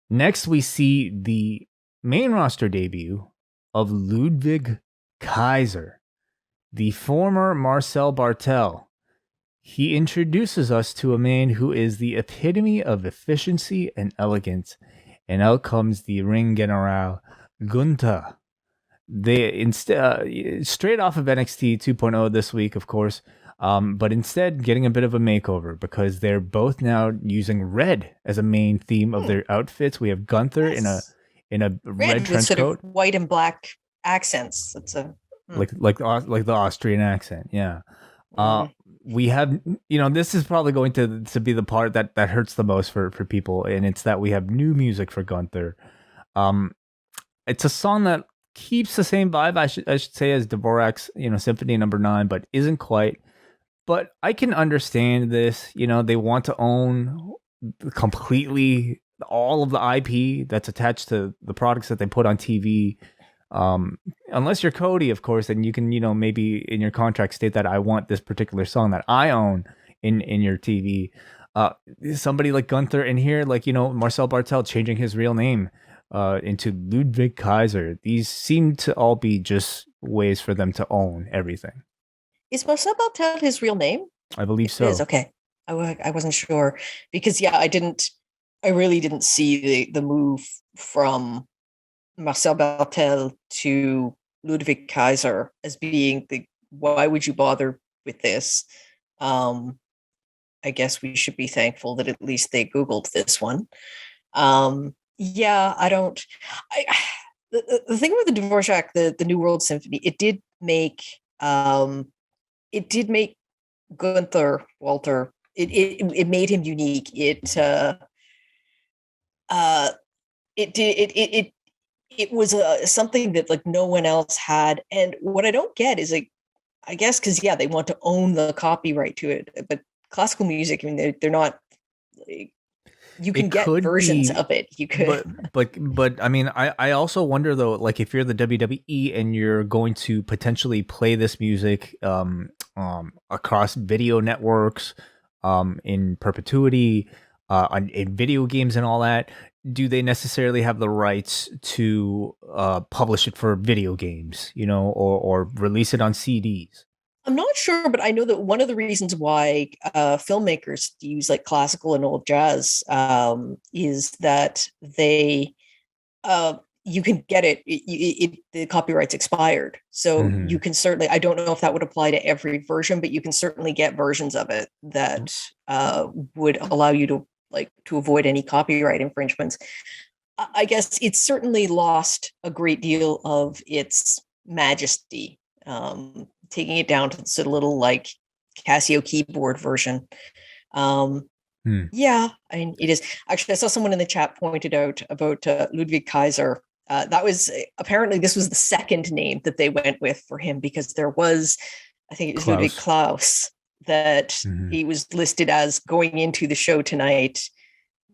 Next, we see the main roster debut of Ludwig Kaiser, the former Marcel Barthel. He introduces us to a man who is the epitome of efficiency and elegance, and out comes the ring general, Gunther. They straight off of NXT 2.0 this week, of course, but instead getting a bit of a makeover because they're both now using red as a main theme of their outfits. We have Gunther in a red trench sort coat, of white and black accents. That's a like the Austrian accent, yeah. We have, this is probably going to be the part that hurts the most for people, and it's that we have new music for Gunther. It's a song that keeps the same vibe, I should say, as Dvorak's, Symphony Number 9, but isn't quite. But I can understand this. They want to own completely all of the IP that's attached to the products that they put on TV. Unless you're Cody, of course, then you can, maybe in your contract state that I want this particular song that I own in your TV. Somebody like Gunther in here, like, Marcel Barthel changing his real name into Ludwig Kaiser. These seem to all be just ways for them to own everything. Is Marcel Barthel his real name? I believe so. It is, okay. I wasn't sure because I really didn't see the move from Marcel Barthel to Ludwig Kaiser as being why would you bother with this? I guess we should be thankful that at least they Googled this one. The thing with the Dvorak, the New World Symphony, it did make Gunther Walter. It made him unique. It was something that like no one else had. And what I don't get is I guess because they want to own the copyright to it, but classical music, I mean, they're not. You can get versions of it. You could, but I mean, I also wonder though, like if you're the WWE and you're going to potentially play this music across video networks in perpetuity, in video games and all that, do they necessarily have the rights to publish it for video games, or release it on CDs? I'm not sure, but I know that one of the reasons why filmmakers use like classical and old jazz is that they you can get it. The copyright's expired, so you can certainly. I don't know if that would apply to every version, but you can certainly get versions of it that would allow you to avoid any copyright infringements. I guess it's certainly lost a great deal of its majesty. Taking it down to this little like Casio keyboard version. Yeah, I mean, it is. Actually, I saw someone in the chat pointed out about Ludwig Kaiser. That was apparently this was the second name that they went with for him because there was, I think it was Ludwig Klaus that he was listed as going into the show tonight,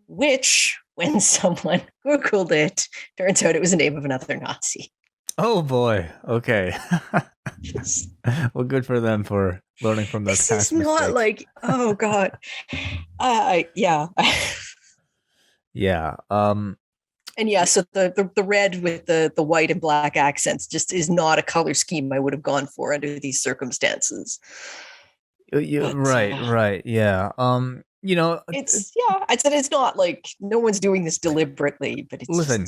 which when someone Googled it, turns out it was the name of another Nazi. Oh boy. Okay. Well, good for them for learning from those past mistakes. It's not like, oh god. Yeah. Yeah. And yeah, so the red with the white and black accents just is not a color scheme I would have gone for under these circumstances. Yeah, right. Yeah. I said it's not like no one's doing this deliberately, but it's listen.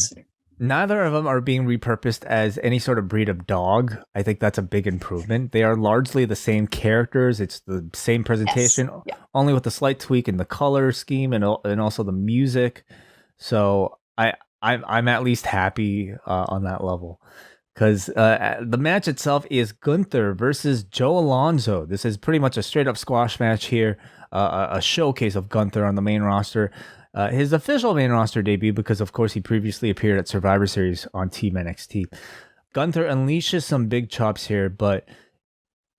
Neither of them are being repurposed as any sort of breed of dog. I think that's a big improvement. They are largely the same characters. It's the same presentation, only with a slight tweak in the color scheme and also the music. So I'm at least happy on that level. Because the match itself is Gunther versus Joe Alonzo. This is pretty much a straight up squash match here, a showcase of Gunther on the main roster. His official main roster debut, because of course he previously appeared at Survivor Series on Team NXT. Gunther unleashes some big chops here, but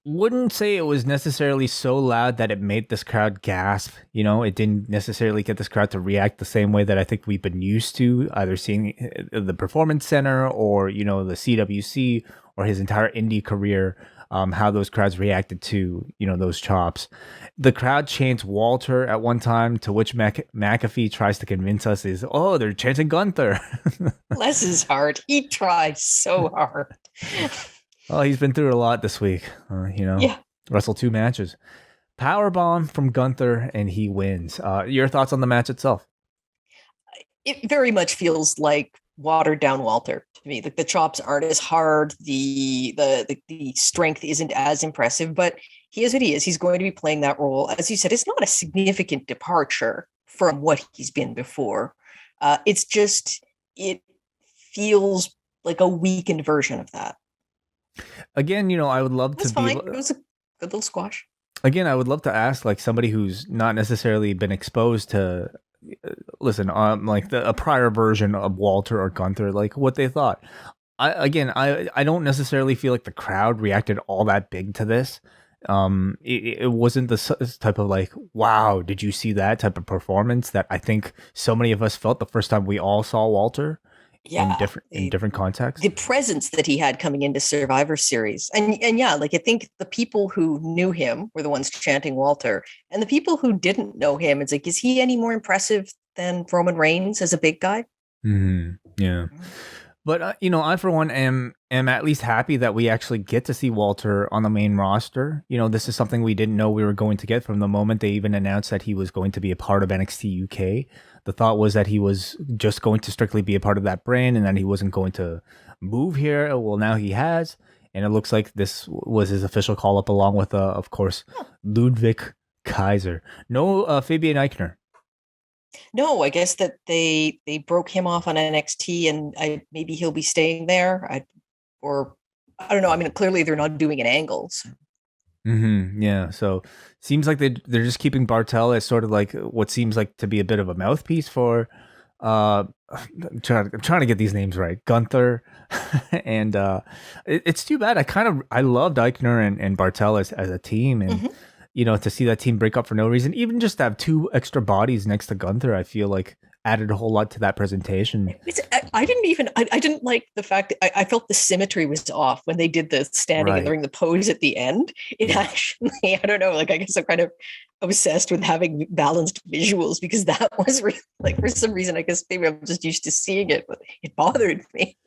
wouldn't say it was necessarily so loud that it made this crowd gasp. It didn't necessarily get this crowd to react the same way that I think we've been used to, either seeing the Performance Center or, the CWC or his entire indie career. how those crowds reacted to, those chops. The crowd chants Walter at one time, to which McAfee tries to convince us is, oh, they're chanting Gunther. Bless his heart. He tries so hard. Oh, he's been through a lot this week. Yeah. Wrestled 2 matches. Powerbomb from Gunther, and he wins. Your thoughts on the match itself? It very much feels like watered down Walter to me. Like the chops aren't as hard, the strength isn't as impressive, but he is what he is. He's going to be playing that role. As you said, it's not a significant departure from what he's been before. It's just, it feels like a weakened version of that. Again, I would love to be. It was a good little squash. Again, I would love to ask like somebody who's not necessarily been exposed to listen, like a prior version of Walter or Gunther, like what they thought. I don't necessarily feel like the crowd reacted all that big to this. It wasn't the type of like, wow, did you see that type of performance that I think so many of us felt the first time we all saw Walter. Yeah, in different contexts. The presence that he had coming into Survivor Series, and yeah, like I think the people who knew him were the ones chanting Walter, and the people who didn't know him, it's like, is he any more impressive than Roman Reigns as a big guy? Mm-hmm. Yeah, but I for one am at least happy that we actually get to see Walter on the main roster. This is something we didn't know we were going to get from the moment they even announced that he was going to be a part of NXT UK. The thought was that he was just going to strictly be a part of that brand and that he wasn't going to move here. Well, now he has. And it looks like this was his official call-up along with, of course, Ludwig Kaiser. No Fabian Eichner. No, I guess that they broke him off on NXT and maybe he'll be staying there. I don't know. I mean, clearly they're not doing an angles. Mm-hmm. Yeah. So seems like they're just keeping Barthel as sort of like what seems like to be a bit of a mouthpiece for I'm trying to get these names right. Gunther. And it's too bad. I loved Eichner and Barthel as a team, and to see that team break up for no reason, even just to have 2 extra bodies next to Gunther, I feel like added a whole lot to that presentation. I didn't like the fact that I felt the symmetry was off when they did the standing and during the pose at the end. It actually, I don't know, like I guess I'm kind of obsessed with having balanced visuals because that was really, like, for some reason, I guess maybe I'm just used to seeing it, but it bothered me.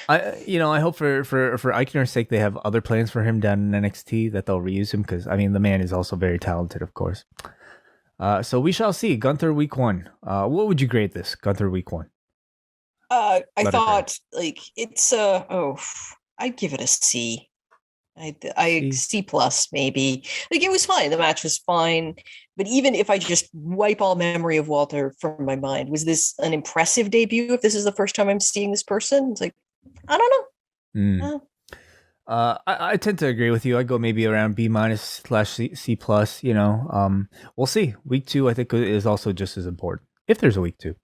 I hope for Eichner's sake they have other plans for him down in NXT, that they'll reuse him, because I mean the man is also very talented, of course. So we shall see. Gunther week 1. What would you grade this, Gunther week 1? I thought like it's I'd give it a C. C plus maybe. Like it was fine. The match was fine. But even if I just wipe all memory of Walter from my mind, was this an impressive debut? If this is the first time I'm seeing this person, it's like, I don't know. I tend to agree with you. I go maybe around B-/C plus. We'll see. Week 2, I think, is also just as important, if there's a week 2.